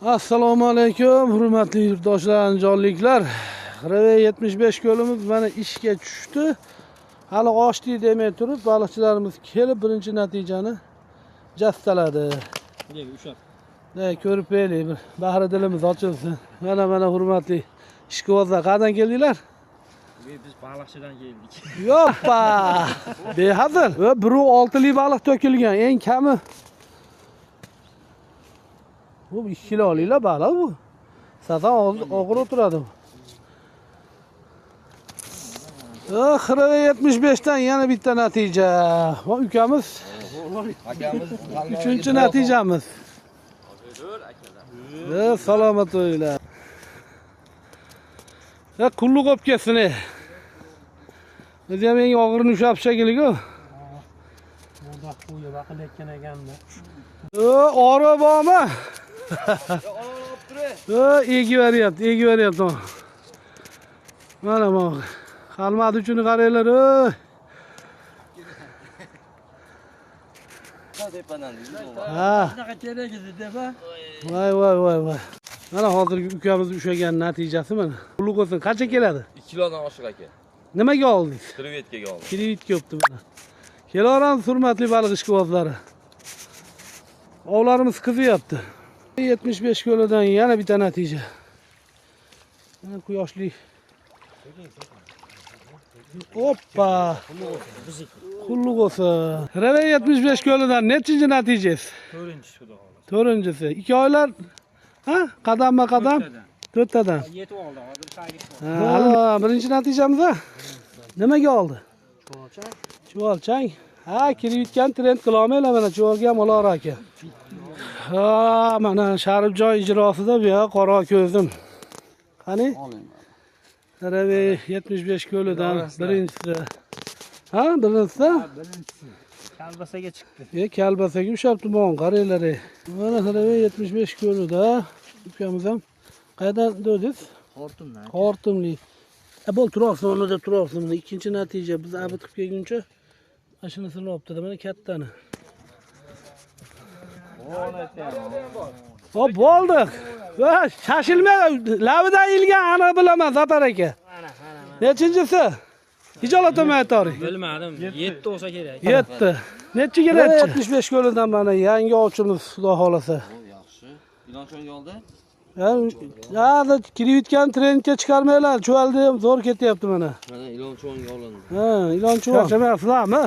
Assalomu alaykum, hurmatli yurtdoshlar, jonliklar. Reve 75 ko'limiz mana ishga tushdi. Hali ochdi demay turib, baliqchilarimiz kelib birinchi natijani jastaladi. Ko'rib belaylik, bahri dilimiz ochilsin. Mana hurmatli ishqibozlar, qandan keldinglar? Biz baliqchidan keldik. Yo'qpa. Behazil. Va 1.6 lik baliq to'kilgan, eng kami. Bu 2 kiloliklar baliq bu. Satan og'ir o'tiradi. Xirava 75 dan yana bitta natija. Va ukamiz. Akamiz 3-natijamiz. Salomat bo'linglar. Qulluq olib kelsin. Biz ham eng og'irini ushlab shekilli-ku. Mo'da qo'yib baqilayotgan ekanda. Ora bormi? Egi beryapti. Mana bu. Qalmadi uchun qaranglar. Ha. Shunaqa kerak edi deb. Voy. Mana hozirgi ukamiz ushlagan natijasi mana. Qulluq olsin, qancha keladi? 2 kilodan oshiq aka. Nimaga oldingiz? Krevetkaga oldim. Krevetka o'pdi mana. Kelaveramiz hurmatli baliq ishqibozlari. Ovlarimiz qizyapti. 75 ko'lidan yana bitta natija. Mana quyoshli. Hoppa. Qulluq olsin. Reve 75 ko'lidan nechinchi natijangiz? 4-chi xudo xohlasa. 4-si. 2 oylar ha? Qadamma-qadam 4tadan. Yetib oldi, hozir saylik bor. Ha, birinchi natijamiz ha? Nimaga oldi? Chuvalchang. Ha, kirib trend qilolmaylar mana chuvalga ham olar aka. Ha, mana Sharifjon ijrosida bu yoq qora ko'zim. Qani? Reve 75 ko'lidan birinchisi. Ha, birinchisi? Birinchisi. Kalbasaga chiqdi. Kalbasaga ushlabdi bu qaranglar. Mana Reve 75 ko'lida ukamiz ham qayerdan do'dingiz? Hortumdan. Hortumli. Bo'l turibsiz, uni deb turibsiz. Ikkinchi natija biz abid qilib kelguncha mashinasini olibdi, mana kattani. Hop, bo'ldik. Va shashilmay, lavidan ilgan ana bilaman Zatar aka. Nechinchisi? Ijolatamay aytoring. Bilmadim. 7 bo'lsa kerak. 7. Nechi kerak? 75 ko'lidan mana yangi ovchimiz xudo xolasa. Yaxshi. Ilonchonga oldi. Ha, kirayotgan trendga chiqarmaylar. Chuvaldi ham zo'r ketyapti mana. Mana ilonchonga olindi. Ha, ilonchon. Charchamayapsizlarmi?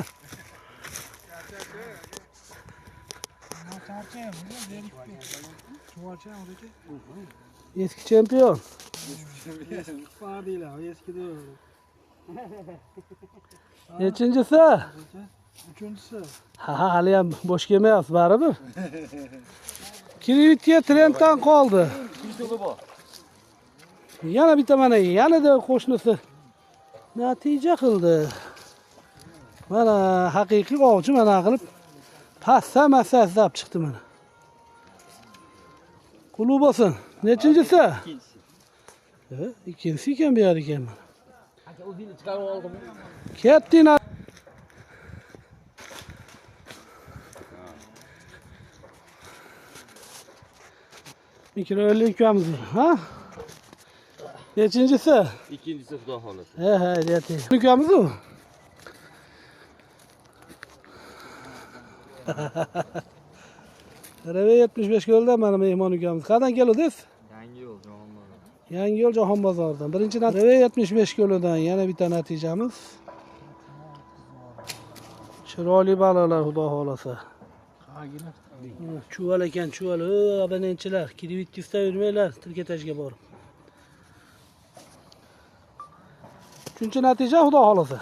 Eski chempion. Fadila, eskida. Nechinchisi? 3-chi. Ha, hali ham bo'sh kelmayapsiz baribir. Kirayotga trenddan qoldi. Yana bitta mana, yanada qo'shnisi natija qildi. Mana haqiqiy ovchi mana qilib passa zab chiqdi mana. Qulluq bo'lsin. Nechinchisi? Ikkinchisi ekan bu yer ekan mana. Aka o'zingni chiqarib oldim. Ketding. Mikro'lik ukamiz, ha? Nechinchisi? Ikkinchisi xudo xolasa. Ha, ayting. Ukamiz u. Reve 75 ko'ldan mana mehmon ukamiz. Qandan keldingiz? Yangi yo'l Jahon bozoridan. Birinchi Reve 75 ko'lidan yana bitta natijamiz. Chiroyli baliqlar xudo xolasa. Chuval ekan, chuval. Abonentchilar, krevetkasida yurmanglar, tirketashga borib. 3-chi natija xudo xolasa.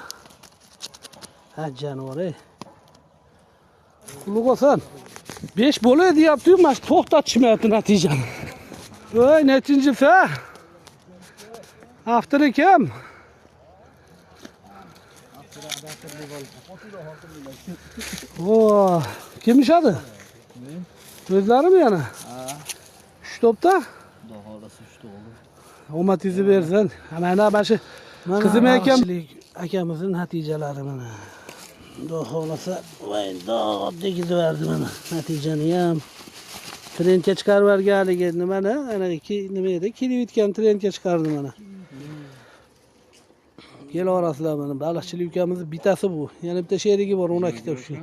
Ha, jonivor. Qulluq olsin. 5 bo'ladi deyapti-yu, mana to'xtatishmayapti natijani. Voy, nechinchisi? Aftiri kim? Voy, kim ishadi? O'zlarimi yana? Ha. 3 topda? Xudo xolasa 3 ta oldi. Omadingizni bersin. Mana shu qizim ekan akamizning natijalari mana. Xudo xolasa, voy, dod degizib berdi mana natijani ham. Trendga chiqarib yuborganligi nimani? Ana nima edi? Kelib yetgan trendga chiqardi mana. Kel orasida mana baliqchilik ukamizni bitasi bu. Yana bitta sherigi bor, 12 ta shu.